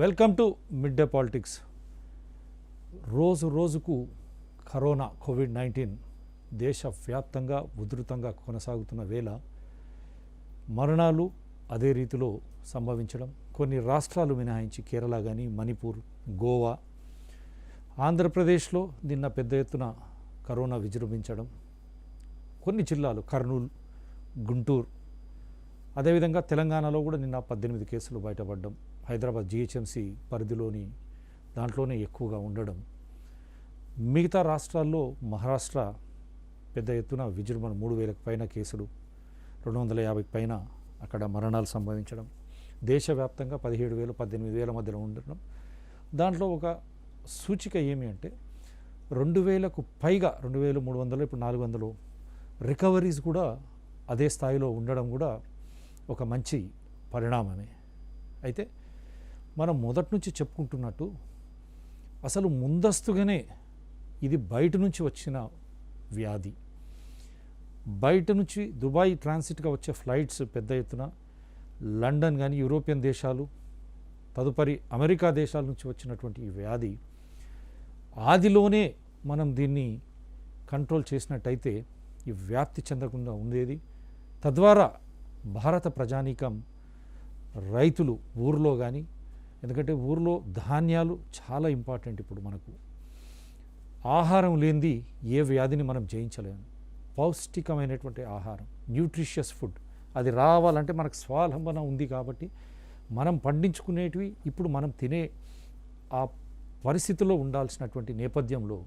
Welcome to mid day politics. రోజు రోజుకు corona COVID-19 దేశవ్యాప్తంగా ఉధృతంగా కొనసాగుతున్న వేళ మరణాలు అదే రీతిలో సంభవించడం, కొన్ని రాష్ట్రాలు మినహాయించి కేరళ కానీ, మణిపూర్, గోవా, ఆంధ్రప్రదేశ్లో నిన్న పెద్ద ఎత్తున కరోనా విజృంభించడం, కొన్ని జిల్లాలు కర్నూలు, గుంటూరు, అదేవిధంగా తెలంగాణలో కూడా నిన్న 18 కేసులు బయటపడడం, హైదరాబాద్ జిహెచ్ఎంసీ పరిధిలోని దాంట్లోనే ఎక్కువగా ఉండడం, మిగతా రాష్ట్రాల్లో మహారాష్ట్ర పెద్ద ఎత్తున విజృంభణ 3000కు పైన కేసులు, 250కి పైన అక్కడ మరణాలు సంభవించడం, దేశవ్యాప్తంగా 17,000 18,000 మధ్యలో ఉండడం. దాంట్లో ఒక సూచిక ఏమి అంటే 2,000కు పైగా 2,300 ఇప్పుడు 400 రికవరీస్ కూడా అదే స్థాయిలో ఉండడం కూడా ఒక మంచి పరిణామమే. అయితే మనం మొదటి నుంచి చెప్పుకుంటున్నట్టు అసలు ముందస్తుగానే ఇది బయట నుంచి వచ్చిన వ్యాధి. బయట నుంచి దుబాయ్ ట్రాన్సిట్గా వచ్చే ఫ్లైట్స్ పెద్ద ఎత్తున లండన్ కానీ, యూరోపియన్ దేశాలు, తదుపరి అమెరికా దేశాల నుంచి వచ్చినటువంటి ఈ వ్యాధి ఆదిలోనే మనం దీన్ని కంట్రోల్ చేసినట్టయితే ఈ వ్యాప్తి చెందకుండా ఉండేది. తద్వారా భారత ప్రజానీకం, రైతులు ఊర్లో కానీ, ఎందుకంటే ఊర్లో ధాన్యాలు చాలా ఇంపార్టెంట్. ఇప్పుడు మనకు ఆహారం లేనిది ఏ వ్యాధిని మనం జయించలేము. పౌష్టికమైనటువంటి ఆహారం, న్యూట్రిషియస్ ఫుడ్ అది రావాలంటే మనకు స్వావలంబన ఉంది. కాబట్టి మనం పండించుకునేటివి ఇప్పుడు మనం తినే ఆ పరిస్థితిలో ఉండాల్సినటువంటి నేపథ్యంలో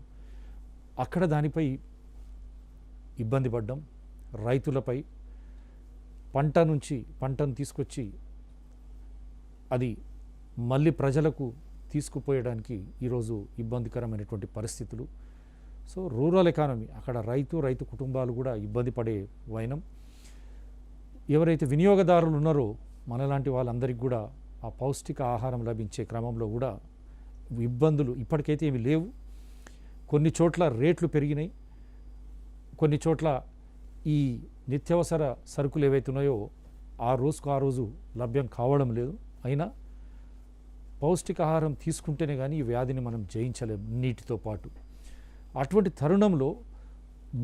అక్కడ దానిపై ఇబ్బంది పడ్డం, రైతులపై పంటను తీసుకొచ్చి అది మళ్ళీ ప్రజలకు తీసుకుపోయడానికి ఈరోజు ఇబ్బందికరమైనటువంటి పరిస్థితులు. సో రూరల్ ఎకానమీ, అక్కడ రైతు కుటుంబాలు కూడా ఇబ్బంది పడే వైనం. ఎవరైతే వినియోగదారులు ఉన్నారో మనలాంటి వాళ్ళందరికీ కూడా ఆ పౌష్టిక ఆహారం లభించే క్రమంలో కూడా ఇబ్బందులు ఇప్పటికైతే ఏమి లేవు. కొన్ని చోట్ల రేట్లు పెరిగినాయి, కొన్ని చోట్ల ఈ నిత్యావసర సరుకులు ఏవైతున్నాయో ఆ రోజు లభ్యం కావడం లేదు. అయినా పౌష్టికాహారం తీసుకుంటేనే కానీ ఈ వ్యాధిని మనం జయించలేము నీటితో పాటు. అటువంటి తరుణంలో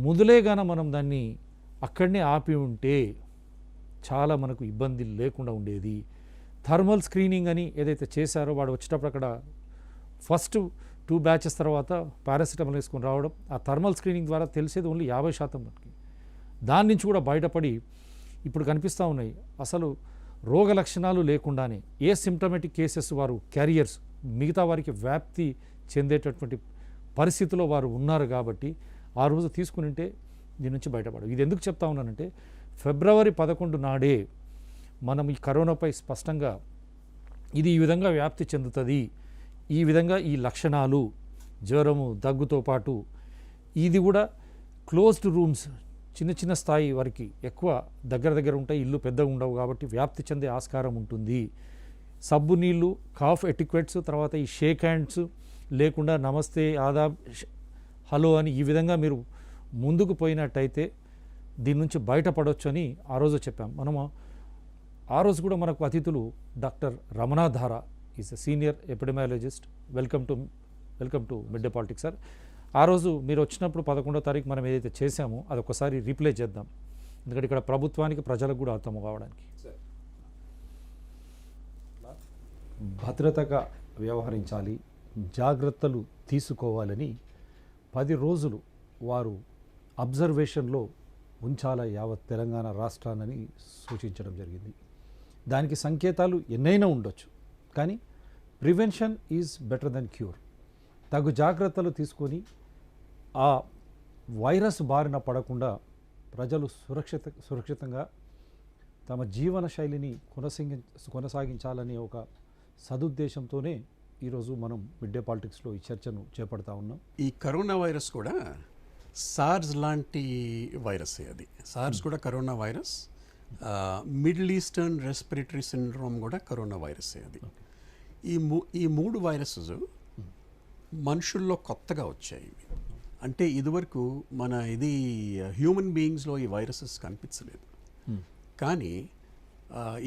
మొదలేగాన మనం దాన్ని అక్కడనే ఆపి ఉంటే చాలా మనకు ఇబ్బంది లేకుండా ఉండేది. థర్మల్ స్క్రీనింగ్ అని ఏదైతే చేశారో వాడు వచ్చేటప్పుడు అక్కడ ఫస్ట్ 2 బ్యాచెస్ తర్వాత పారాసిటమాల్ వేసుకొని రావడం, ఆ థర్మల్ స్క్రీనింగ్ ద్వారా తెలిసేది ఓన్లీ 50% మనకి. దాని నుంచి కూడా బయటపడి ఇప్పుడు కనిపిస్తూ ఉన్నాయి అసలు రోగ లక్షణాలు లేకుండానే ఏ సిమ్టమేటిక్ కేసెస్ వారు క్యారియర్స్ మిగతా వారికి వ్యాప్తి చెందేటటువంటి పరిస్థితిలో వారు ఉన్నారు. కాబట్టి ఆ రోజు తీసుకునింటే దీని నుంచి బయటపడవు. ఇది ఎందుకు చెప్తా ఉన్నానంటే ఫిబ్రవరి 11 నాడే మనం ఈ కరోనాపై స్పష్టంగా ఇది ఈ విధంగా వ్యాప్తి చెందుతుంది, ఈ విధంగా ఈ లక్షణాలు జ్వరము, దగ్గుతో పాటు ఇది కూడా క్లోజ్డ్ రూమ్స్, చిన్న స్థాయి వరకు ఎక్కువ దగ్గర ఉంటాయి, ఇల్లు పెద్దగా ఉండవు కాబట్టి వ్యాప్తి చెందే ఆస్కారం ఉంటుంది. సబ్బు నీళ్ళు, కాఫ్ ఎటిక్వెట్స్, తర్వాత ఈ షేక్ హ్యాండ్స్ లేకుండా నమస్తే, ఆదాబ్, హలో అని ఈ విధంగా మీరు ముందుకు పోయినట్టయితే దీని నుంచి బయటపడవచ్చు అని ఆ రోజు చెప్పాం. మనము ఆ రోజు కూడా మనకు అతిథులు doctor Ramana Dhara is a senior epidemiologist. Welcome to mid day politics sir. ఆ రోజు మీరు వచ్చినప్పుడు 11వ తారీఖు మనం ఏదైతే చేశామో అది ఒకసారి రీప్లే చేద్దాం, ఎందుకంటే ఇక్కడ ప్రభుత్వానికి ప్రజలకు కూడా అర్థం కావడానికి. భద్రతగా వ్యవహరించాలి, జాగ్రత్తలు తీసుకోవాలని 10 రోజులు వారు అబ్జర్వేషన్లో ఉంచాల యావత్ తెలంగాణ రాష్ట్రాన్ని సూచించడం జరిగింది. దానికి సంకేతాలు ఎన్నైనా ఉండొచ్చు, కానీ prevention is better than cure. తగు జాగ్రత్తలు తీసుకొని ఆ వైరస్ బారిన పడకుండా ప్రజలు సురక్షితంగా తమ జీవన శైలిని కొనసాగించాలనే ఒక సదుద్దేశంతోనే ఈరోజు మనం మిడ్ డే పాలిటిక్స్లో ఈ చర్చను చేపడతా ఉన్నాం. ఈ కరోనా వైరస్ కూడా సార్స్ లాంటి వైరస్. అది సార్స్ కూడా corona virus. Middle eastern respiratory syndrome కూడా కరోనా వైరస్. అది ఈ 3 వైరసెస్ మనుషుల్లో కొత్తగా వచ్చాయి. అంటే ఇదివరకు మన హ్యూమన్ బీయింగ్స్లో ఈ వైరసెస్ కనిపించలేదు. కానీ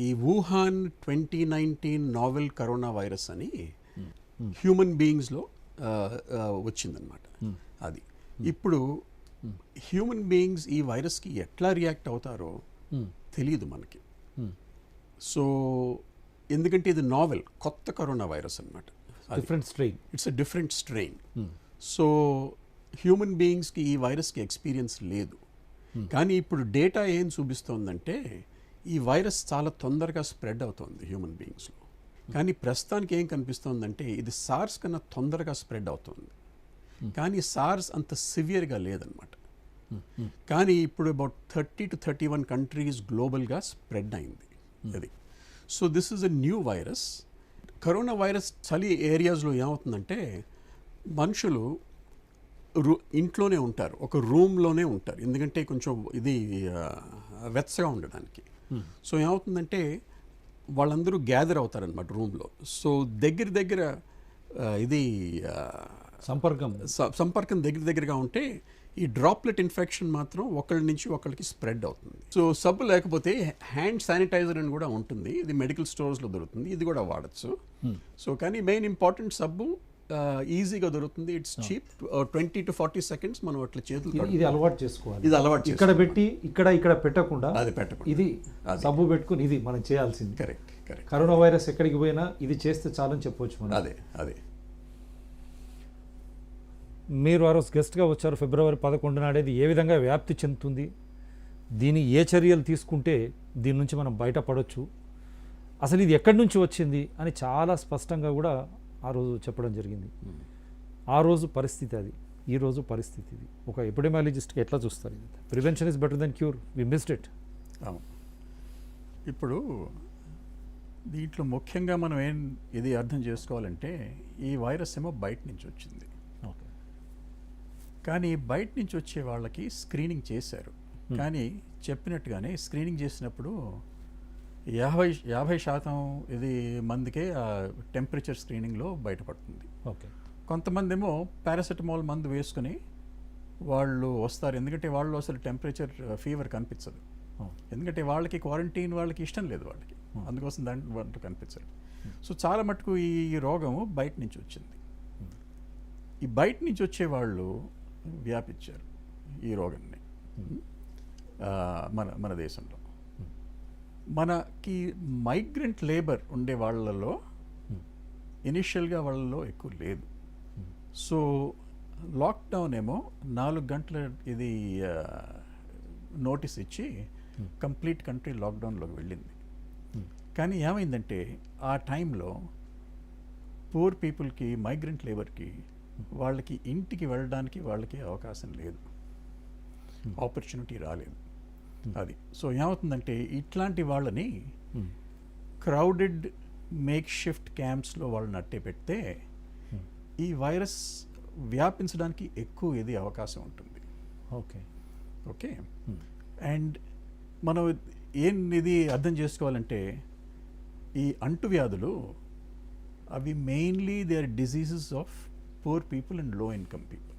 ఈ వుహాన్ 2019 నావెల్ కరోనా వైరస్ అని హ్యూమన్ బీయింగ్స్లో వచ్చిందనమాట. అది ఇప్పుడు హ్యూమన్ బీయింగ్స్ ఈ వైరస్కి ఎట్లా రియాక్ట్ అవుతారో తెలియదు మనకి. సో ఎందుకంటే ఇది నావెల్, కొత్త కరోనా వైరస్ అనమాట. Different strain. It's a different strain. So human బీయింగ్స్కి ఈ వైరస్కి ఎక్స్పీరియన్స్ లేదు. కానీ ఇప్పుడు డేటా ఏం చూపిస్తోందంటే ఈ వైరస్ చాలా తొందరగా స్ప్రెడ్ అవుతుంది హ్యూమన్ బీయింగ్స్లో. కానీ ప్రస్తుతానికి ఏం కనిపిస్తోందంటే ఇది సార్స్ కన్నా తొందరగా స్ప్రెడ్ అవుతుంది. కానీ సార్స్ అంత సివియర్గా లేదనమాట. కానీ ఇప్పుడు అబౌట్ 30 to 31 కంట్రీస్ గ్లోబల్గా స్ప్రెడ్ అయింది అది. So this is a new virus. Corona virus చలి ఏరియాస్లో ఏమవుతుందంటే మనుషులు ఇంట్లోనే ఉంటారు, ఒక రూమ్లోనే ఉంటారు, ఎందుకంటే కొంచెం ఇది వెచ్చగా ఉండడానికి. సో ఏమవుతుందంటే వాళ్ళందరూ గ్యాదర్ అవుతారనమాట రూమ్లో. సో దగ్గర ఇది సంపర్కం దగ్గరగా ఉంటే ఈ డ్రాప్లెట్ ఇన్ఫెక్షన్ మాత్రం ఒకళ్ళ నుంచి ఒకళ్ళకి స్ప్రెడ్ అవుతుంది. సో సబ్బు లేకపోతే హ్యాండ్ శానిటైజర్ అని కూడా ఉంటుంది, ఇది మెడికల్ స్టోర్స్లో దొరుకుతుంది, ఇది కూడా వాడచ్చు. సో కానీ మెయిన్ ఇంపార్టెంట్ సబ్బు ఈజీగా దొరుకుతుంది, ఇట్స్ చీప్. 20 to 40 సెకండ్స్ మనం అట్లా చేతులు ఇది అలవాటు చేసుకోవాలి. ఇది అలవాటు ఇక్కడ పెట్టి ఇక్కడ పెట్టకుండా అది పెట్టకుండా ఇది సబ్బు పెట్టుకుని ఇది మనం చేయాల్సింది. కరెక్ట్. కరోనా వైరస్ ఎక్కడికి పోయినా ఇది చేస్తే చాలని చెప్పవచ్చు మనం. అదే మీరు ఆ రోజు గెస్ట్గా వచ్చారు. February 11 నాడేది ఏ విధంగా వ్యాప్తి చెందుతుంది, దీని ఏ చర్యలు తీసుకుంటే దీని నుంచి మనం బయటపడవచ్చు, అసలు ఇది ఎక్కడి నుంచి వచ్చింది అని చాలా స్పష్టంగా కూడా ఆ రోజు చెప్పడం జరిగింది. ఆ రోజు పరిస్థితి అది, ఈ రోజు పరిస్థితి ఇది. ఒక ఎపిడెమాలజిస్ట్కి ఎట్లా చూస్తారు? ఇది prevention is better than cure, we missed it. ఇప్పుడు దీంట్లో ముఖ్యంగా మనం ఇది అర్థం చేసుకోవాలంటే ఈ వైరస్ ఏమో బయట నుంచి వచ్చింది. కానీ బయట నుంచి వచ్చే వాళ్ళకి స్క్రీనింగ్ చేశారు. కానీ చెప్పినట్టుగానే స్క్రీనింగ్ చేసినప్పుడు 50% ఇది మందికే టెంపరేచర్ స్క్రీనింగ్లో బయటపడుతుంది. కొంతమంది ఏమో పారాసెటమాల్ మందు వేసుకుని వాళ్ళు వస్తారు, ఎందుకంటే వాళ్ళు అసలు టెంపరేచర్ ఫీవర్ కనిపించదు, ఎందుకంటే వాళ్ళకి క్వారంటైన్ వాళ్ళకి ఇష్టం లేదు వాళ్ళకి, అందుకోసం దాంట్లో కనిపించదు. సో చాలా మటుకు ఈ రోగము బయట నుంచి వచ్చింది. ఈ బయట నుంచి వచ్చే వాళ్ళు వ్యాపించారు ఈ రోగాన్ని మన దేశంలో. మనకి మైగ్రెంట్ లేబర్ ఉండే వాళ్ళలో ఇనిషియల్గా వాళ్ళలో ఎక్కువ లేదు. సో లాక్డౌన్ ఏమో 4 గంటల ఇది నోటీస్ ఇచ్చి కంప్లీట్ కంట్రీ లాక్డౌన్లోకి వెళ్ళింది. కానీ ఏమైందంటే ఆ టైంలో పూర్ పీపుల్కి, మైగ్రెంట్ లేబర్కి వాళ్ళకి ఇంటికి వెళ్ళడానికి వాళ్ళకి అవకాశం లేదు, ఆపర్చునిటీ రాలేదు అది. సో ఏమవుతుందంటే ఇట్లాంటి వాళ్ళని క్రౌడెడ్ మేక్ షిఫ్ట్ క్యాంప్స్లో వాళ్ళని అట్టే పెడితే ఈ వైరస్ వ్యాపించడానికి ఎక్కువ ఇది అవకాశం ఉంటుంది. ఓకే అండ్ మనం ఇది అర్థం చేసుకోవాలంటే ఈ అంటువ్యాధులు అవి mainly they are diseases of poor people and low income people.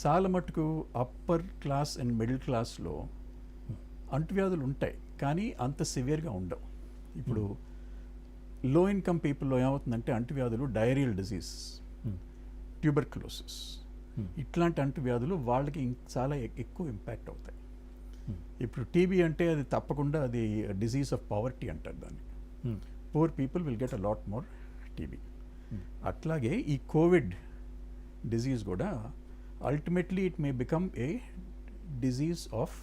చాలా మటుకు అప్పర్ క్లాస్ అండ్ మిడిల్ క్లాస్లో అంటువ్యాధులు ఉంటాయి, కానీ అంత సివియర్గా ఉండవు. ఇప్పుడు లో ఇన్కమ్ పీపుల్లో ఏమవుతుందంటే అంటువ్యాధులు డయేరియల్ డిజీజ్, ట్యూబర్క్యులోసిస్, ఇట్లాంటి అంటువ్యాధులు వాళ్ళకి చాలా ఎక్కువ ఇంపాక్ట్ అవుతాయి. ఇప్పుడు టీబీ అంటే అది తప్పకుండా అది డిజీజ్ ఆఫ్ పవర్టీ అంటారు దాన్ని. Poor people will get a lot more TB. అట్లాగే ఈ కోవిడ్ డిజీజ్ కూడా ultimately it may become a disease of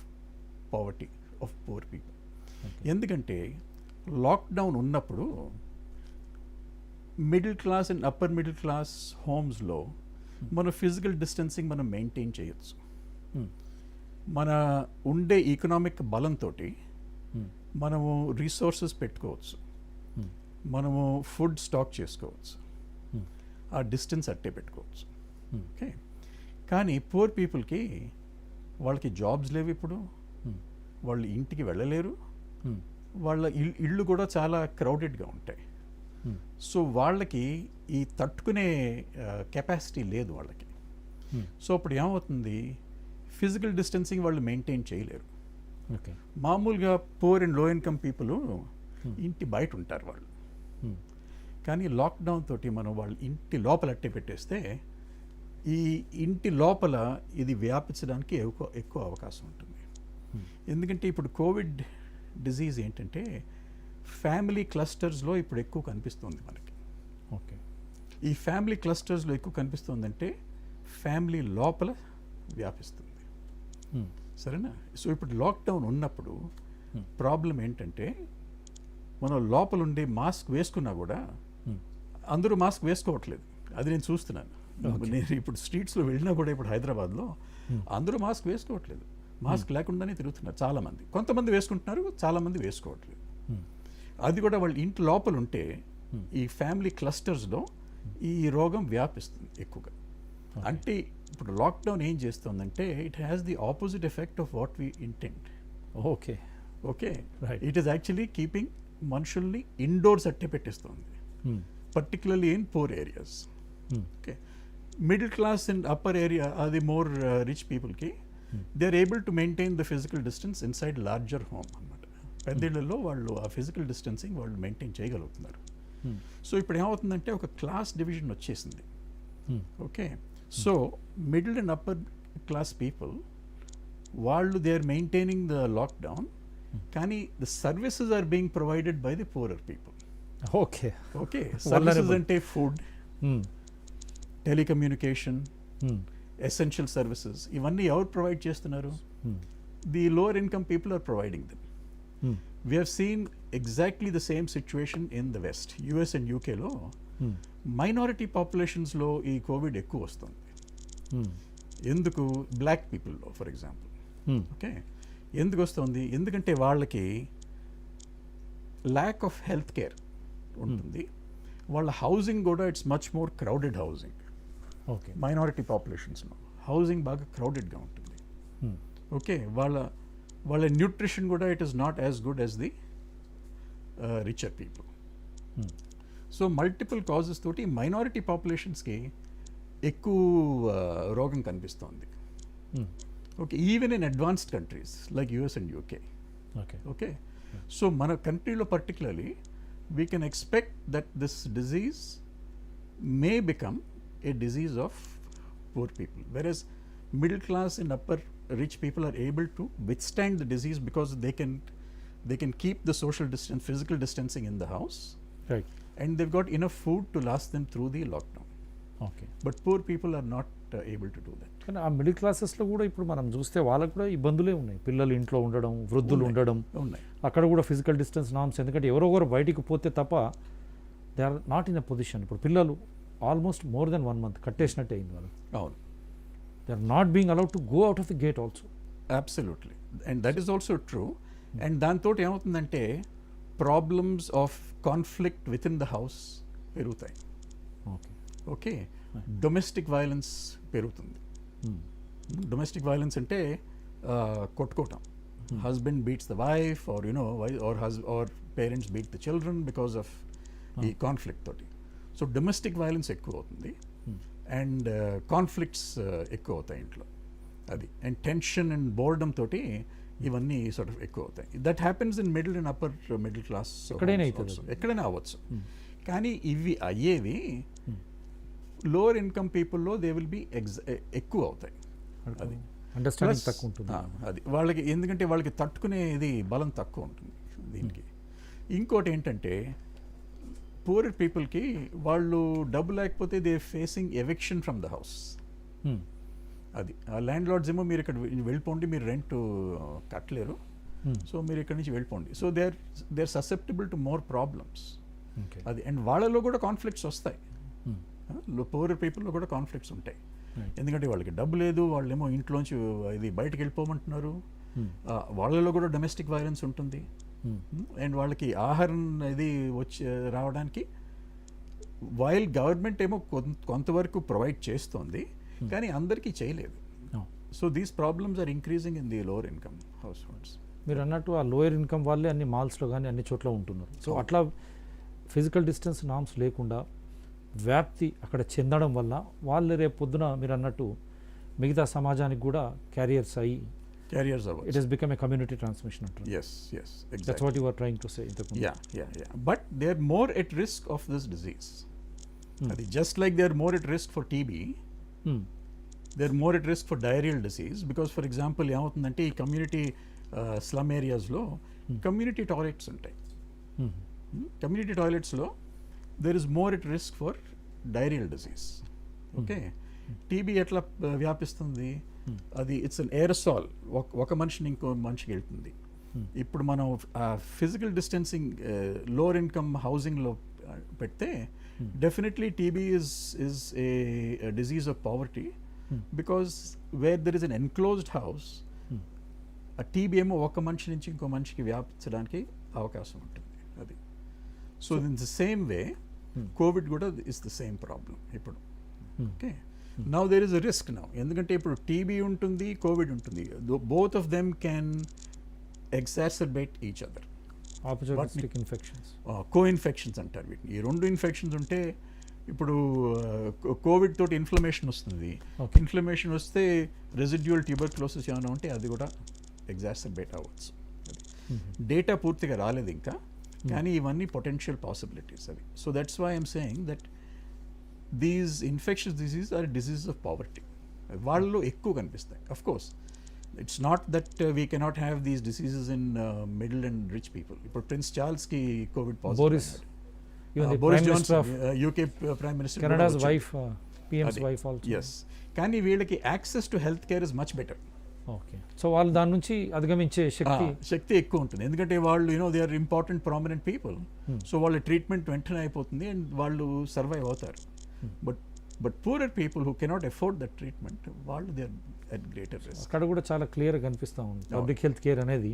poverty of poor people. ఎందుకంటే లాక్డౌన్ ఉన్నప్పుడు middle class and upper middle class హోమ్స్లో మన physical distancing మనం మెయింటైన్ చేయొచ్చు. మన ఉండే ఈకనామిక్ బలంతో మనము రిసోర్సెస్ పెట్టుకోవచ్చు, మనము ఫుడ్ స్టాక్ చేసుకోవచ్చు, ఆ డిస్టెన్స్ అట్టే పెట్టుకోవచ్చు. ఓకే, కానీ పూర్ పీపుల్కి వాళ్ళకి జాబ్స్ లేవు, ఇప్పుడు వాళ్ళు ఇంటికి వెళ్ళలేరు, వాళ్ళ ఇళ్ళు కూడా చాలా క్రౌడెడ్గా ఉంటాయి. సో వాళ్ళకి ఈ తట్టుకునే కెపాసిటీ లేదు వాళ్ళకి. సో అప్పుడు ఏమవుతుంది, ఫిజికల్ డిస్టెన్సింగ్ వాళ్ళు మెయింటైన్ చేయలేరు. ఓకే. మామూలుగా poor and low income people ఇంటి బయట ఉంటారు వాళ్ళు. కానీ లాక్డౌన్ తోటి మనం వాళ్ళు ఇంటి లోపల అట్టే పెట్టేస్తే ఈ ఇంటి లోపల ఇది వ్యాపించడానికి ఎక్కువ అవకాశం ఉంటుంది. ఎందుకంటే ఇప్పుడు కోవిడ్ డిజీజ్ ఏంటంటే ఫ్యామిలీ క్లస్టర్స్లో ఇప్పుడు ఎక్కువ కనిపిస్తుంది మనకి. ఓకే. ఈ ఫ్యామిలీ క్లస్టర్స్లో ఎక్కువ కనిపిస్తుందంటే ఫ్యామిలీ లోపల వ్యాపిస్తుంది. సరేనా? సో ఇప్పుడు లాక్డౌన్ ఉన్నప్పుడు ప్రాబ్లం ఏంటంటే మనం లోపల ఉండే మాస్క్ వేసుకున్నా కూడా అందరూ మాస్క్ వేసుకోవట్లేదు. అది నేను చూస్తున్నాను. నేను ఇప్పుడు స్ట్రీట్స్లో వెళ్ళినా కూడా ఇప్పుడు హైదరాబాద్లో అందరూ మాస్క్ వేసుకోవట్లేదు. మాస్క్ లేకుండానే తిరుగుతున్నారు చాలామంది. కొంతమంది వేసుకుంటున్నారు, చాలామంది వేసుకోవట్లేదు. అది కూడా వాళ్ళు ఇంటి లోపల ఉంటే ఈ ఫ్యామిలీ క్లస్టర్స్లో ఈ రోగం వ్యాపిస్తుంది ఎక్కువగా. అంటే ఇప్పుడు లాక్డౌన్ ఏం చేస్తుందంటే it has the opposite effect of what we intend. Okay. Okay. Right. It is actually keeping మనుషుల్ని ఇండోర్స్ అట్టే పెట్టిస్తుంది, particularly in poor areas. Okay. Middle class and upper area అది మోర్ రిచ్ పీపుల్కి they are able to maintain the physical distance inside larger home అనమాట. పెద్దిళ్లలో వాళ్ళు ఆ physical distancing వాళ్ళు మెయింటైన్ చేయగలుగుతున్నారు. సో ఇప్పుడు ఏమవుతుందంటే ఒక క్లాస్ డివిజన్ వచ్చేసింది. Okay. So middle and upper class people వాళ్ళు they are maintaining the lockdown, కానీ the services are being provided by the poorer people. Okay. Okay. Services అంటే ఫుడ్, టెలికమ్యూనికేషన్, ఎసెన్షియల్ సర్వీసెస్, ఇవన్నీ ఎవరు provide చేస్తున్నారు? The lower income people are providing them. We have seen exactly the same situation in the West, US and UKలో minority పాపులేషన్స్లో ఈ COVID ఎక్కువ వస్తుంది. ఎందుకు? బ్లాక్ పీపుల్లో ఫర్ ఎగ్జాంపుల్. ఓకే. ఎందుకు వస్తుంది? ఎందుకంటే వాళ్ళకి ల్యాక్ ఆఫ్ హెల్త్ కేర్ ఉంటుంది. వాళ్ళ హౌసింగ్ కూడా it's much more crowded housing. Okay. Minority పాపులేషన్స్లో హౌసింగ్ బాగా క్రౌడెడ్గా ఉంటుంది. ఓకే. వాళ్ళ న్యూట్రిషన్ కూడా it is not as good as the richer people. So multiple causes తోటి మైనారిటీ పాపులేషన్స్కి ఎక్కువ రోగం కనిపిస్తోంది. Okay. Even in advanced countries like US and UK. Okay. Okay. So మన కంట్రీలో particularly we can expect that this disease may become a disease of poor people, versus middle class and upper rich people are able to withstand the disease because they can keep the social distance, physical distancing in the house, right. and they've got enough food to last them through the lockdown. Okay. But poor people are not able to do that. కానీ ఆ middle క్లాసెస్లో కూడా ఇప్పుడు మనం చూస్తే వాళ్ళకు కూడా ఇబ్బందులే ఉన్నాయి. పిల్లలు ఇంట్లో ఉండడం, వృద్ధులు ఉండడం, ఉన్నాయి. అక్కడ కూడా ఫిజికల్ డిస్టెన్స్ నామ్స్. ఎందుకంటే ఎవరో ఒకరు బయటికి పోతే తప్ప they are not in a position. ఇప్పుడు పిల్లలు ఆల్మోస్ట్ మోర్ దెన్ 1 month కట్టేసినట్టే అయింది వాళ్ళు. అవును. They are not being allowed to go out of the gate also. Absolutely. And that is also true. And దాంతో ఏమవుతుందంటే problems of conflict with in the house పెరుగుతాయి. Okay. Okay. Domestic violence పెరుగుతుంది. Domestic violence అంటే కొట్టుకోవటం. Husband beats the wife or or parents beat the children because of ఈ conflict తోటి. So domestic violence ఎక్కువ అవుతుంది అండ్ కాన్ఫ్లిక్ట్స్ ఎక్కువ అవుతాయి ఇంట్లో. అది అండ్ టెన్షన్ అండ్ బోర్డమ్ తోటి ఇవన్నీ సార్ట్ ఆఫ్ ఎక్కువ అవుతాయి. That happens in middle and upper middle class. ఎక్కడైనా అవ్వచ్చు. కానీ ఇవి అయ్యేవి లోవర్ ఇన్కమ్ పీపుల్లో దే విల్ బి ఎక్కువ అవుతాయి. అది అండర్స్టాండింగ్ తక్కువ ఉంటుంది. అది వాళ్ళకి, ఎందుకంటే వాళ్ళకి తట్టుకునేది బలం తక్కువ ఉంటుంది దీనికి. ఇంకోటి ఏంటంటే పూర్ పీపుల్కి వాళ్ళు డబ్బు లేకపోతే they facing eviction from the house. అది ఆ ల్యాండ్ లార్డ్స్ ఏమో మీరు ఇక్కడ వెళ్ళిపోండి, మీరు రెంట్ కట్టలేరు, సో మీరు ఇక్కడ నుంచి వెళ్ళిపోండి. So they are susceptible to more problems. అది అండ్ వాళ్ళలో కూడా కాన్ఫ్లిక్ట్స్ వస్తాయి. పూర్ పీపుల్లో కూడా కాన్ఫ్లిక్ట్స్ ఉంటాయి. ఎందుకంటే వాళ్ళకి డబ్బు లేదు, వాళ్ళేమో ఇంట్లోంచి ఇది బయటకు వెళ్ళిపోమంటున్నారు. వాళ్ళలో కూడా డొమెస్టిక్ వైలెన్స్ ఉంటుంది. అండ్ వాళ్ళకి ఆహారం ఇది వచ్చి రావడానికి వైల్ గవర్నమెంట్ ఏమో కొంతవరకు ప్రొవైడ్ చేస్తోంది, కానీ అందరికీ చేయలేదు. So these problems are increasing in the lower income households. మీరు అన్నట్టు ఆ లోయర్ ఇన్కమ్ వాళ్ళే అన్ని మాల్స్లో కానీ అన్ని చోట్ల ఉంటున్నారు. సో అట్లా ఫిజికల్ డిస్టెన్స్ నామ్స్ లేకుండా వ్యాప్తి అక్కడ చెందడం వల్ల వాళ్ళు రేపు పొద్దున మీరు అన్నట్టు మిగతా సమాజానికి కూడా క్యారియర్స్ అయ్యి క్యారియర్స్ ఇట్ అవ్వచ్చు. He's become a community transmission అంటారు. Yes that's exactly. What you are trying to say ఇంతకు Yeah. But they're more at risk of this disease. అది just like they're more at risk for TB, they're more at risk for diarrheal disease. Because for example ఏమవుతుందంటే ఈ community slum ఏరియాస్లో community toilets ఉంటాయి. Community టాయిలెట్స్లో there is more at risk for diarrheal disease. Okay, TB ఎట్లా వ్యాపిస్తుంది? అది it's an ఏరసాల్, ఒక మనిషిని ఇంకో మనిషికి వెళ్తుంది. ఇప్పుడు మనం ఫిజికల్ డిస్టెన్సింగ్ లోవర్ ఇన్కమ్ హౌసింగ్లో పెడితే definitely TB is a disease of poverty, because where there is an enclosed house, ఆ టీబీ ఏమో ఒక మనిషి నుంచి ఇంకో మనిషికి వ్యాపించడానికి అవకాశం ఉంటుంది. అది so in the same way covid కూడా ఇస్ ద సేమ్ ప్రాబ్లం ఇప్పుడు. Okay, now there is a risk now, ఎందుకంటే ఇప్పుడు టీబీ ఉంటుంది, కోవిడ్ ఉంటుంది. Both of them can exacerbate each other. Opportunistic infections, coinfections అంటారు వీటిని. ఈ రెండు ఇన్ఫెక్షన్స్ ఉంటే ఇప్పుడు కోవిడ్ తోటి ఇన్ఫ్లమేషన్ వస్తుంది. Okay. ఇన్ఫ్లమేషన్ వస్తే రెసిడ్యువల్ ట్యూబర్క్లోసిస్ ఏమైనా ఉంటే అది కూడా ఎగ్జాసర్బేట్ అవ్వచ్చు. డేటా పూర్తిగా రాలేదు ఇంకా, కానీ ఇవన్నీ పొటెన్షియల్ పాసిబిలిటీస్ అవి. So that's why I'm saying that these infections disease or diseases of poverty. వాళ్ళలో ఎక్కువ కనిపిస్తాయి. Of course it's not that we cannot have these diseases in middle and rich people. ఇప్పుడు ప్రిన్స్ చార్ల్స్కి covid Boris, positive, Boris Johnson UK prime minister, Canada's wife, PM's wife also. Yes, కానీ వీళ్ళకి access to health care is much better. Okay, so వాళ్ళు దాని నుంచి అధిగమించే శక్తి ఎక్కువ ఉంటుంది, ఎందుకంటే వాళ్ళు they are important prominent people. So వాళ్ళ ట్రీట్మెంట్ వెంటనే అయిపోతుంది అండ్ వాళ్ళు సర్వైవ్ అవుతారు. But poorer people who cannot afford that treatment, వాళ్ళు they are at greater risk. అక్కడ కూడా చాలా క్లియర్గా కనిపిస్తూ ఉంది. పబ్లిక్ హెల్త్ కేర్ అనేది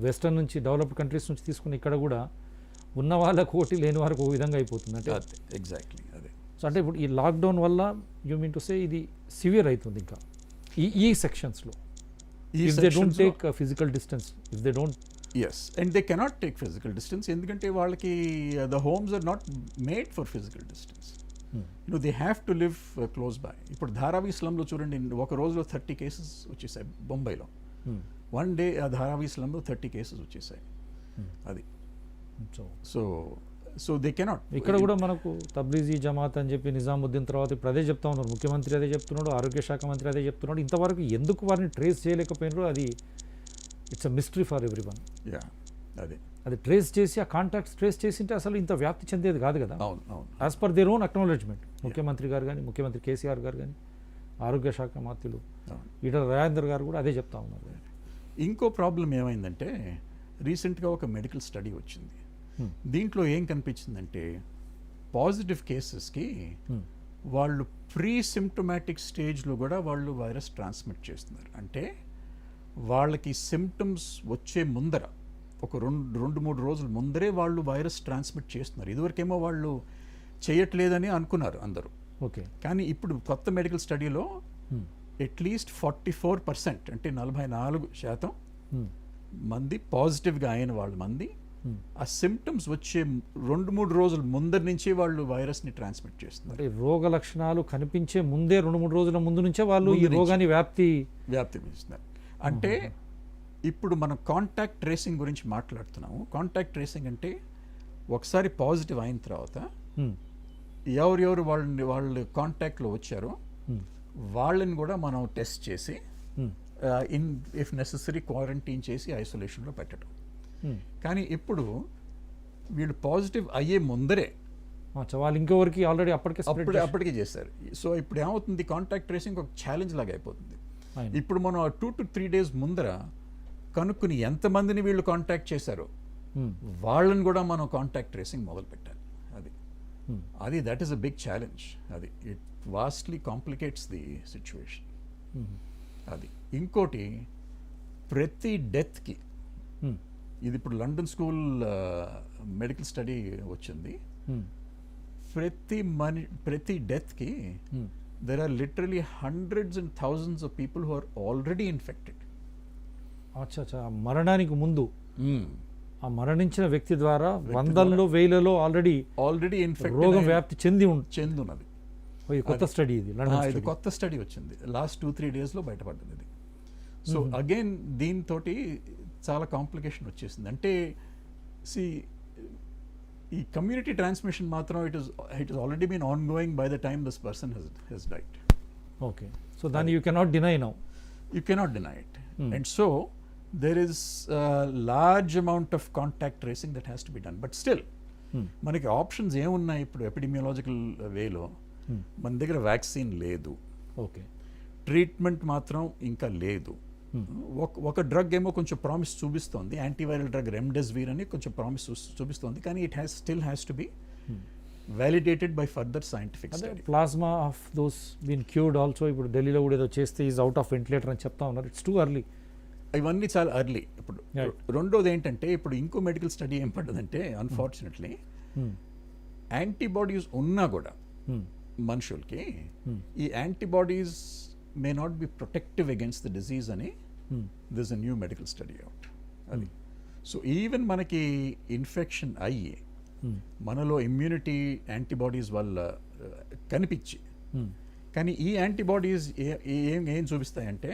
వెస్టర్న్ నుంచి, డెవలప్డ్ కంట్రీస్ నుంచి తీసుకుని ఇక్కడ కూడా ఉన్న వాళ్ళకు ఒకటి, లేని వారికి ఒక విధంగా అయిపోతుంది. అంటే ఎగ్జాక్ట్లీ అదే. సో అంటే ఇప్పుడు ఈ లాక్డౌన్ వల్ల యూ మీన్ టు సే ఇది సివియర్ అవుతుంది ఇంకా ఈ సెక్షన్స్లో. If they don't take physical distance, if they don't, yes, and they cannot take physical distance, ఎందుకంటే వాళ్ళకి the homes are not made for physical distance. You know, they have to live close by. ఇప్పుడు ధారావి స్లమ్లో చూడండి, ఒక రోజులో 30 cases వచ్చేసాయి బొంబాయిలో. One day ఆ Dharavi స్లమ్లో 30 cases వచ్చేసాయి. అది సో దే కెనాట్. ఇక్కడ కూడా మనకు తబ్లీజీ జమాత్ అని చెప్పి నిజాముద్దీన్ తర్వాత ఇప్పుడు అదే చెప్తా ఉన్నారు, ముఖ్యమంత్రి అదే చెప్తున్నాడు, ఆరోగ్య శాఖ మంత్రి అదే చెప్తున్నాడు. ఇంతవరకు ఎందుకు వారిని ట్రేస్ చేయలేకపోయినారో అది it's a mystery for every one. అది ట్రేస్ చేసి ఆ కాంటాక్ట్స్ ట్రేస్ చేసింటే అసలు ఇంత వ్యాప్తి చెందేది కాదు కదా. As per their own acknowledgement, ముఖ్యమంత్రి గారు కానీ, ముఖ్యమంత్రి కేసీఆర్ గారు కానీ, ఆరోగ్య శాఖ మంత్రులు ఈటల రాజేందర్ గారు కూడా అదే చెప్తా ఉన్నారు. ఇంకో ప్రాబ్లం ఏమైందంటే, రీసెంట్గా ఒక మెడికల్ స్టడీ వచ్చింది. దీంట్లో ఏం కనిపించిందంటే, పాజిటివ్ కేసెస్కి వాళ్ళు ప్రీ సిమ్టమాటిక్ స్టేజ్లో కూడా వాళ్ళు వైరస్ ట్రాన్స్మిట్ చేస్తున్నారు. అంటే వాళ్ళకి సిమ్టమ్స్ వచ్చే ముందర, ఒక రెండు మూడు రోజుల ముందరే వాళ్ళు వైరస్ ట్రాన్స్మిట్ చేస్తున్నారు. ఇదివరకేమో వాళ్ళు చేయట్లేదని అనుకున్నారు అందరూ. ఓకే, కానీ ఇప్పుడు కొత్త మెడికల్ స్టడీలో అట్లీస్ట్ 44%, అంటే 44% మంది పాజిటివ్గా అయిన వాళ్ళ మంది ఆ సిమ్టమ్స్ వచ్చే 2-3 రోజుల ముందర నుంచి వాళ్ళు వైరస్ని ట్రాన్స్మిట్ చేస్తున్నారు. అంటే రోగ లక్షణాలు కనిపించే ముందే 2-3 రోజుల ముందు నుంచే వాళ్ళు ఈ రోగాన్ని వ్యాప్తి చేస్తున్నారు. అంటే ఇప్పుడు మనం కాంటాక్ట్ ట్రేసింగ్ గురించి మాట్లాడుతున్నాము. కాంటాక్ట్ ట్రేసింగ్ అంటే ఒకసారి పాజిటివ్ అయిన తర్వాత ఎవరెవరు వాళ్ళు కాంటాక్ట్లో వచ్చారో వాళ్ళని కూడా మనం టెస్ట్ చేసి ఇఫ్ నెసెసరీ క్వారంటైన్ చేసి ఐసోలేషన్లో పెట్టడం. కానీ ఇప్పుడు వీళ్ళు పాజిటివ్ అయ్యే ముందరే వాళ్ళు ఇంకెవరికి ఆల్రెడీ అప్పటికే చేశారు. సో ఇప్పుడు ఏమవుతుంది, కాంటాక్ట్ ట్రేసింగ్ ఒక ఛాలెంజ్ లాగా అయిపోతుంది. ఇప్పుడు మనం 2 to 3 days ముందర కనుక్కుని ఎంతమందిని వీళ్ళు కాంటాక్ట్ చేశారో వాళ్ళని కూడా మనం కాంటాక్ట్ ట్రేసింగ్ మొదలు పెట్టాలి. అది that is a big challenge. అది it vastly complicates the situation. అది ఇంకోటి, ప్రతి డెత్కి, ఇది ఇప్పుడు లండన్ స్కూల్ మెడికల్ స్టడీ వచ్చింది, ప్రతి డెత్కి there are literally hundreds and thousands of people who are already infected. అచ్చా, మరణానికి ముందు ఆ మరణించిన వ్యక్తి ద్వారా వందల్లో వేలలో ఆల్రెడీ ఇన్ఫెక్ట్ రోగం వ్యాప్తి చెందున్నది. కొత్త స్టడీ ఇది కొత్త స్టడీ వచ్చింది, లాస్ట్ 2-3 daysలో బయటపడ్డది ఇది. సో అగైన్ దీంతో చాలా కాంప్లికేషన్ వచ్చేసింది. అంటే సి ఈ కమ్యూనిటీ ట్రాన్స్మిషన్ మాత్రం it is already been on going by the time this person he's died. Okay, so దాన్ని you cannot deny now. You cannot deny it. And so there is a large amount of contact tracing that has to be done. But still, మనకి options ఏమున్నాయి ఇప్పుడు ఎపిడమియాలజికల్ వేలో? మన దగ్గర vaccine లేదు, okay, treatment మాత్రం ఇంకా లేదు. ఒక డ్రగ్ ఏమో కొంచెం ప్రామిస్ చూపిస్తోంది, యాంటీవైరల్ డ్రగ్ రెమ్డెసివిర్ అని కొంచెం ప్రామిస్ చూపిస్తోంది, కానీ it still has to be validated by further scientific study. Plasma of those been cured also ఇప్పుడు ఢిల్లీలో కూడా ఏదో చేస్తే ఈజ్ అవుట్ ఆఫ్ వెంటిలేటర్ అని చెప్తా ఉన్నారు. It's too early. ఇవన్నీ చాలా ఎర్లీ. ఇప్పుడు Right. రెండోది ఏంటంటే ఇప్పుడు ఇంకో మెడికల్ స్టడీ ఏం పడ్డదంటే అన్ఫార్చునేట్లీ యాంటీబాడీస్ ఉన్నా కూడా మనుషులకి ఈ antibodies may not be protective against the disease అని this a new medical study out. అది సో ఈవెన్ మనకి ఇన్ఫెక్షన్ అయ్యి మనలో ఇమ్యూనిటీ యాంటీబాడీస్ వల్ల కనిపించి, కానీ ఈ యాంటీబాడీస్ ఏం చూపిస్తాయంటే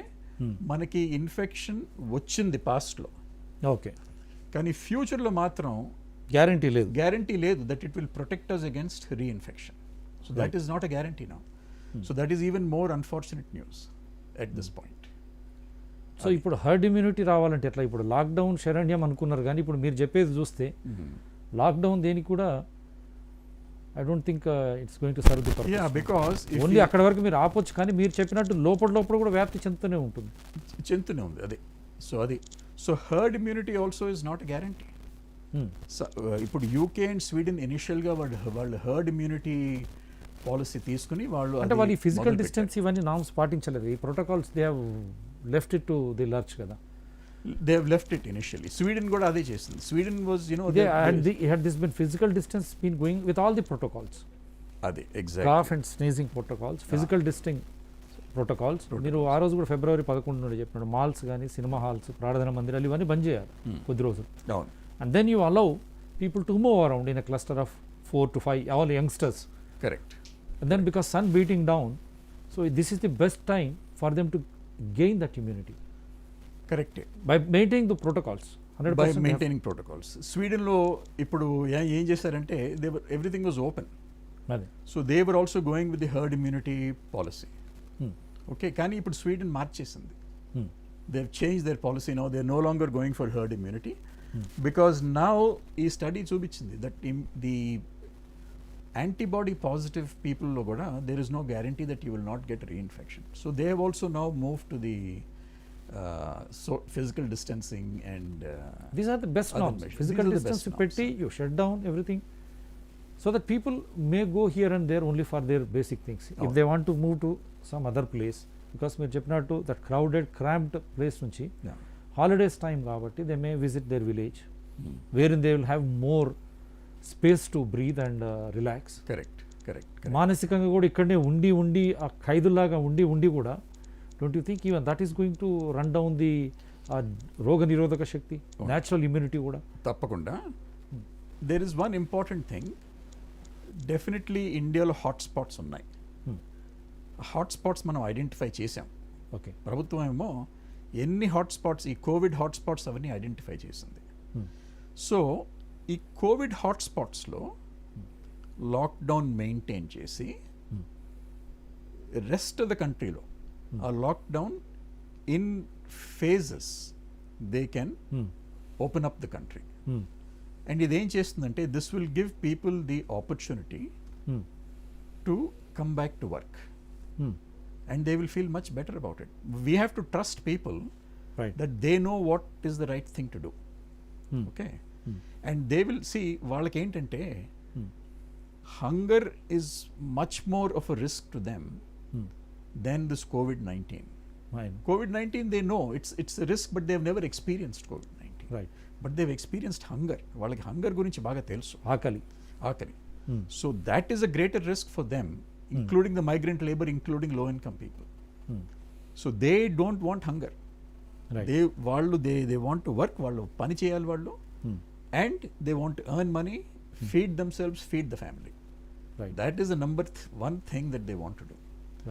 మనకి ఇన్ఫెక్షన్ వచ్చింది పాస్ట్లో, ఓకే, కానీ ఫ్యూచర్లో మాత్రం గ్యారంటీ లేదు that it will protect us against reinfection. So that is not a guarantee now. So that is even more unfortunate news at this point. So ఇప్పుడు హర్డ్ ఇమ్యూనిటీ రావాలంటే ఎట్లా? ఇప్పుడు లాక్డౌన్ శరణ్యం అనుకున్నారు, కానీ ఇప్పుడు మీరు చెప్పేది చూస్తే లాక్డౌన్ దేనికి కూడా I don't think it's going to serve the purpose. Yeah, because only అక్కడ వరకు మీరు ఆపొచ్చు, కానీ మీరు చెప్పినట్టు లోపల కూడా వ్యాప్తి చెందుతూనే ఉంటుంది. చెందుతూనే ఉంది అదే. So herd immunity also is not guarantee. ఇప్పుడు యూకే అండ్ స్వీడన్ ఇనిషియల్గా వాళ్ళు హర్డ్ ఇమ్యూనిటీ పాలసీ తీసుకుని అంటే వాళ్ళు ఈ ఫిజికల్ డిస్టెన్స్ ఇవన్నీ నామ్స్ పాటించలేదు. ఈ protocols they have left it to the lurch కదా. They have left it initially. Sweden కూడా అదే చేసింది. Sweden was, had this been physical distance been going with all the protocols, అదే exactly cough and sneezing protocols, physical distancing protocols. మీరు ఆ రోజు కూడా ఫిబ్రవరి 11 నుండి చెప్పినాడు మాల్స్ కానీ సినిమా హాల్స్ ప్రార్థన మందిరాలు ఇవన్నీ బంద్ చేయాలి కొద్ది రోజులు. అవును. And then you allow people to move around in a cluster of 4 to 5 all youngsters. Correct. And then because sun beating down, so this is the best time for them to gain that immunity. Correct. By maintaining the protocols. 100% By maintaining protocols. స్వీడన్లో ఇప్పుడు ఏం చేశారంటే everything was open. అదే. So they were also going with the herd immunity policy. Okay, కానీ ఇప్పుడు Sweden మార్చేసింది. They change their policy now. They no longer going for herd immunity because now ఈ study చూపించింది that the antibody positive పీపుల్లో కూడా there is no guarantee that you will not get reinfection. So they have also now move to the so physical distancing and these are the best norms. Physical distance you petti, you shut down everything so that people may go here and there only for their basic things. If they want to move to some other place, because meer cheppinattu that crowded cramped place nunchi holidays time kabatti they may visit their village wherein they will have more space to breathe and relax. Correct. మానసికంగా కూడా ఇక్కడనే ఉండి ఆ ఖైదులాగా ఉండి కూడా don't you think even that is going to run down the రోగ నిరోధక శక్తి, natural immunity కూడా? తప్పకుండా. there is one important thing, definitely ఇండియాలో హాట్స్పాట్స్ ఉన్నాయి. హాట్స్పాట్స్ మనం ఐడెంటిఫై చేసాం. ఓకే, ప్రభుత్వం ఏమో ఎన్ని హాట్స్పాట్స్, ఈ కోవిడ్ హాట్స్పాట్స్ అవన్నీ ఐడెంటిఫై చేసింది. సో ఈ కోవిడ్ హాట్స్పాట్స్లో లాక్డౌన్ మెయింటైన్ చేసి రెస్ట్ ఆఫ్ ద కంట్రీలో ఆ lockdown in phases they can open up the country. And ఇదేం చేస్తుందంటే this will give people the opportunity to come back to work and they will feel much better about it. We have to trust people that they know what is the right thing to do. Okay, and they will see వాళ్ళకి ఏంటంటే hunger is much more of a risk to them than this COVID-19. COVID-19 they know it's a risk, but they've never experienced COVID-19. Right. But they've experienced hunger. వాళ్ళకి hunger గురించి బాగా తెలుసు, ఆకలి. So that is a greater risk for them, including the migrant labor, including low income people. So they don't want hunger. Right. They want to work, వాళ్ళు పని చేయాలి వాళ్ళు, and they want to earn money, feed themselves, feed the family. Right. That is the number one thing that they want to do.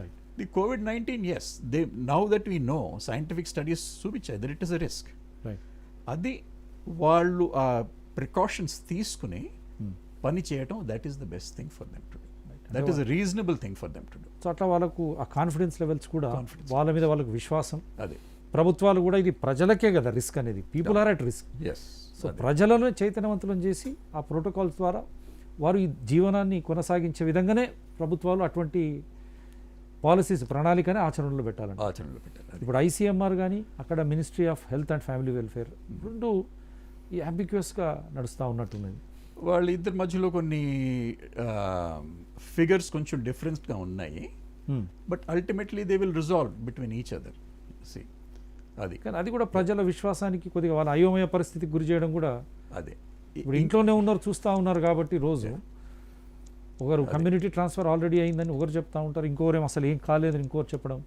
Right. The COVID-19, yes, now that we know, scientific studies చూపించాయి that it is a risk. Right. అది వాళ్ళు ఆ precautions తీసుకుని పని చేయటం, that is the best thing for them to do. That is a reasonable thing for them to do. So అట్లా వాళ్ళకు ఆ కాన్ఫిడెన్స్ లెవెల్స్ కూడా, Confidence. వాళ్ళ మీద వాళ్ళకు విశ్వాసం, అదే, ప్రభుత్వాలు కూడా ఇది ప్రజలకే కదా రిస్క్ అనేది, people are at risk. Yes. So ప్రజలను చైతన్యవంతులను చేసి ఆ ప్రోటోకాల్స్ ద్వారా వారు ఈ జీవనాన్ని కొనసాగించే విధంగానే ప్రభుత్వాలు అటువంటి పాలసీస్, ప్రణాళికనే ఆచరణలో పెట్టాలండి. ఆచరణలో పెట్టాలి. అది. ఇప్పుడు ఐసీఎంఆర్ కానీ అక్కడ ministry of health and family welfare రెండు ఈ అంబిక్యూస్గా నడుస్తూ ఉన్నట్టున్నది. వాళ్ళ ఇద్దరి మధ్యలో కొన్ని ఫిగర్స్ కొంచెం డిఫరెన్స్గా ఉన్నాయి, but ultimately they will resolve between each other. See, అది కానీ అది కూడా ప్రజల విశ్వాసానికి కొద్దిగా వాళ్ళ అయోమయ పరిస్థితికి గురి చేయడం కూడా. అదే. ఇప్పుడు ఇంట్లోనే ఉన్నారు, చూస్తూ ఉన్నారు కాబట్టి రోజు ఒకరు కమ్యూనిటీ ట్రాన్స్ఫర్ ఆల్రెడీ అయిందని ఒకరు చెప్తా ఉంటారు, ఇంకొకరేం అసలు ఏం కాలేదని ఇంకొకరు చెప్పడం.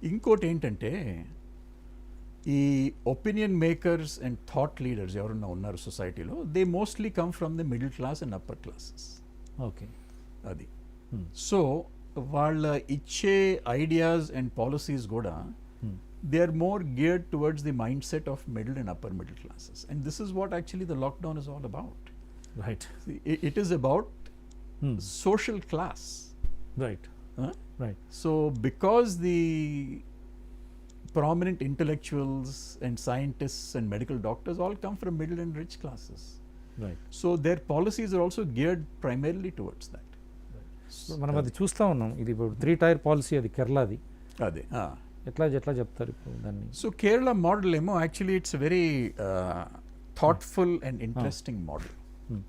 ఇంకోటి ఏంటంటే, ఈ opinion makers and thought leaders ఎవరన్నా ఉన్నారు సొసైటీలో, they mostly come from the middle class and upper classes. Okay. అది. సో వాళ్ళ ఇచ్చే ఐడియాస్ అండ్ పాలసీస్ కూడా they are more geared towards the mind set of middle and upper middle classes. And this is what actually the lockdown is all about. Right. It is about social class. Right. Right. So because the prominent intellectuals and scientists and medical doctors all come from middle and rich classes, right. so their policies are also geared primarily towards that. మనం అది చూస్తూ ఉన్నాం. ఇది ఇప్పుడు 3 tyre policy, అది కేరళది. అదే. ఎట్లా చెప్తారు ఇప్పుడు దాన్ని? సో కేరళ మోడల్ ఏమో actually it's very thoughtful and interesting model.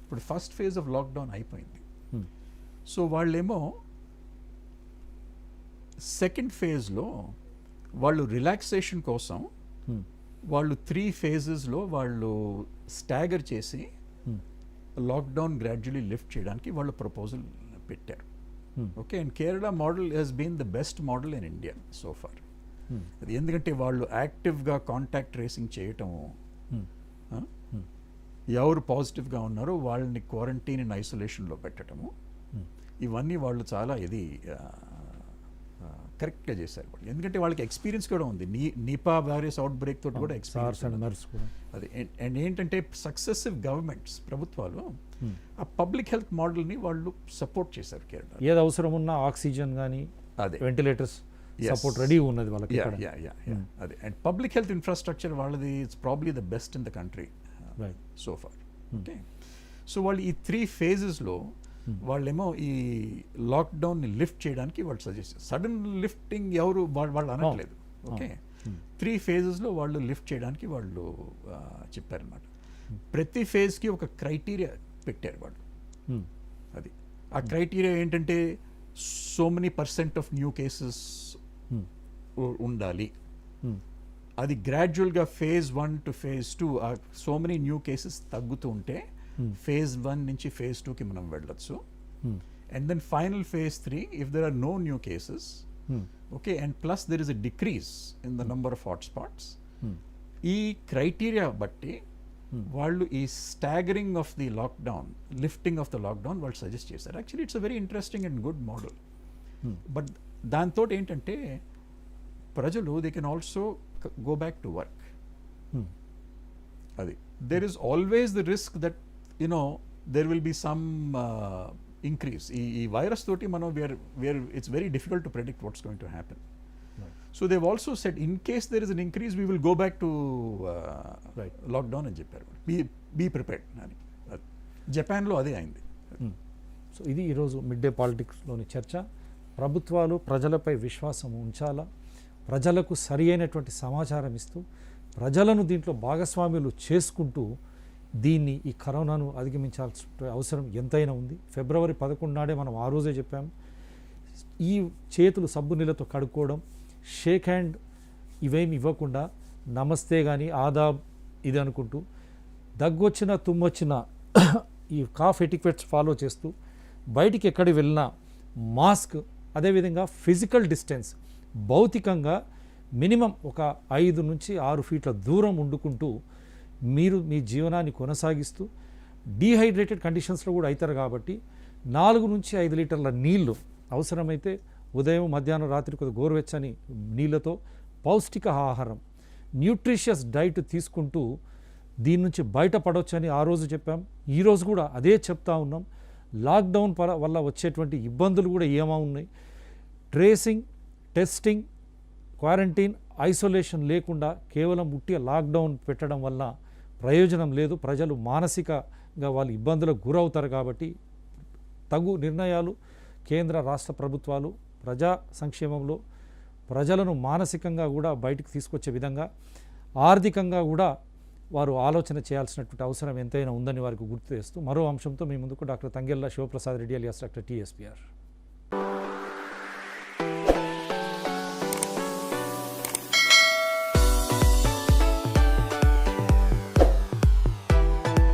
ఇప్పుడు ఫస్ట్ ఫేజ్ ఆఫ్ లాక్డౌన్ అయిపోయింది. సో వాళ్ళేమో సెకండ్ ఫేజ్లో వాళ్ళు రిలాక్సేషన్ కోసం వాళ్ళు 3 phases-లో వాళ్ళు స్టాగర్ చేసి లాక్డౌన్ గ్రాడ్యువలీ లిఫ్ట్ చేయడానికి వాళ్ళు ప్రపోజల్ పెట్టారు. Okay. And Kerala model has been the best model in India so far. అది ఎందుకంటే వాళ్ళు యాక్టివ్గా కాంటాక్ట్ ట్రేసింగ్ చేయటము, ఎవరు పాజిటివ్గా ఉన్నారో వాళ్ళని క్వారంటైన్ అండ్ ఐసోలేషన్లో పెట్టడము, ఇవన్నీ వాళ్ళు చాలా ఇది కరెక్ట్గా చేశారు వాళ్ళు. ఎందుకంటే వాళ్ళకి ఎక్స్పీరియన్స్ కూడా ఉంది. నిపా వైరస్ అవుట్ బ్రేక్ తోటి కూడా ఎక్స్పీరియన్స్. అది. అండ్ ఏంటంటే సక్సెసివ్ గవర్నమెంట్స్, ప్రభుత్వాలు ఆ పబ్లిక్ హెల్త్ మోడల్ని వాళ్ళు సపోర్ట్ చేశారు కేరళ. ఏది అవసరం ఉన్నా ఆక్సిజన్ కానీ, అదే, వెంటిలేటర్స్ సపోర్ట్ రెడీ ఉన్నది వాళ్ళకి. అదే. అండ్ పబ్లిక్ హెల్త్ ఇన్ఫ్రాస్ట్రక్చర్ వాళ్ళది it's probably the best in the country so far. Okay. So వాళ్ళు ఈ 3 phases-లో వాళ్ళేమో ఈ లాక్డౌన్ని లిఫ్ట్ చేయడానికి వాళ్ళు సజెస్ట్ చేస్తారు. సడన్ లిఫ్టింగ్ ఎవరు వాళ్ళు అనట్లేదు. ఓకే. 3 phases-లో వాళ్ళు లిఫ్ట్ చేయడానికి వాళ్ళు చెప్పారనమాట. ప్రతి ఫేజ్కి ఒక క్రైటీరియా పెట్టారు వాళ్ళు. అది. ఆ క్రైటీరియా ఏంటంటే so many % of new cases ఉండాలి. అది గ్రాడ్యువల్గా phase 1 to phase 2 so many new cases తగ్గుతూ ఉంటే phase 1 నుంచి phase 2కి మనం వెళ్ళొచ్చు. And then final phase 3 if there are no new cases, okay, and plus there is a decrease in the number of hotspots. ఈ criteria బట్టి వాళ్ళు ఈ staggering of the lockdown, lifting of the lockdown వాళ్ళు suggest చేశారు. Actually it's a very interesting and good model. But దాంతో ఏంటంటే ప్రజలు they can also go back to work. అది. There is always the risk that there will be some increase. ఈ virus తోటి మనం where it's very difficult to predict what's going to happen. So they've also said in case there is an increase we will go back to lockdown అని చెప్పారు. Be prepared అని. జపాన్లో అదే అయింది. So ఇది ఈరోజు మిడ్ డే పాలిటిక్స్లోని చర్చ. ప్రభుత్వాలు ప్రజలపై విశ్వాసం ఉంచాలా, ప్రజలకు సరి అయినటువంటి సమాచారం ఇస్తూ ప్రజలను దీంట్లో భాగస్వాములు చేసుకుంటూ దీన్ని, ఈ కరోనాను అధిగమించాల్సిన అవసరం ఎంతైనా ఉంది. ఫిబ్రవరి 11 నాడే మనం ఆ రోజే చెప్పాము, ఈ చేతులు సబ్బు నీళ్ళతో కడుక్కోవడం, షేక్ హ్యాండ్ ఇవేమి ఇవ్వకుండా నమస్తే కానీ ఆదాబ్ ఇది అనుకుంటూ, దగ్గొచ్చిన తుమ్మొచ్చిన ఈ కాఫ్ ఎటిక్వెట్స్ ఫాలో చేస్తూ, బయటికి ఎక్కడికి వెళ్ళినా మాస్క్, అదేవిధంగా ఫిజికల్ డిస్టెన్స్, భౌతికంగా మినిమం ఒక 5 నుంచి 6 ఫీట్ల దూరం ఉండుకుంటూ మీరు మీ జీవనాన్ని కొనసాగిస్తూ, డీహైడ్రేటెడ్ కండిషన్స్లో కూడా అవుతారు కాబట్టి 4 నుంచి 5 లీటర్ల నీళ్లు అవసరమైతే ఉదయం మధ్యాహ్నం రాత్రి కొద్ది గోరువెచ్చని నీళ్ళతో పౌష్టిక ఆహారం న్యూట్రిషియస్ డైట్ తీసుకుంటూ దీని నుంచి బయటపడవచ్చని ఆ రోజు చెప్పాం. ఈరోజు కూడా అదే చెప్తా ఉన్నాం. లాక్డౌన్ వల్ల వచ్చేటువంటి ఇబ్బందులు కూడా ఏమా ఉన్నాయి, ట్రేసింగ్, టెస్టింగ్, క్వారంటైన్, ఐసోలేషన్ లేకుండా కేవలం ఉట్టిగా లాక్డౌన్ పెట్టడం వల్ల ప్రయోజనం లేదు. ప్రజలు మానసికంగా వాళ్ళు ఇబ్బందులకు గురవుతారు. కాబట్టి తగు నిర్ణయాలు కేంద్ర రాష్ట్ర ప్రభుత్వాలు ప్రజా సంక్షేమంలో ప్రజలను మానసికంగా కూడా బయటకు తీసుకొచ్చే విధంగా ఆర్థికంగా కూడా వారు ఆలోచన చేయాల్సినటువంటి అవసరం ఎంతైనా ఉందని వారికి గుర్తు చేస్తూ మరో అంశంతో మీ ముందుకు doctor Thangella Sivaprasad Reddy alias doctor TSPR.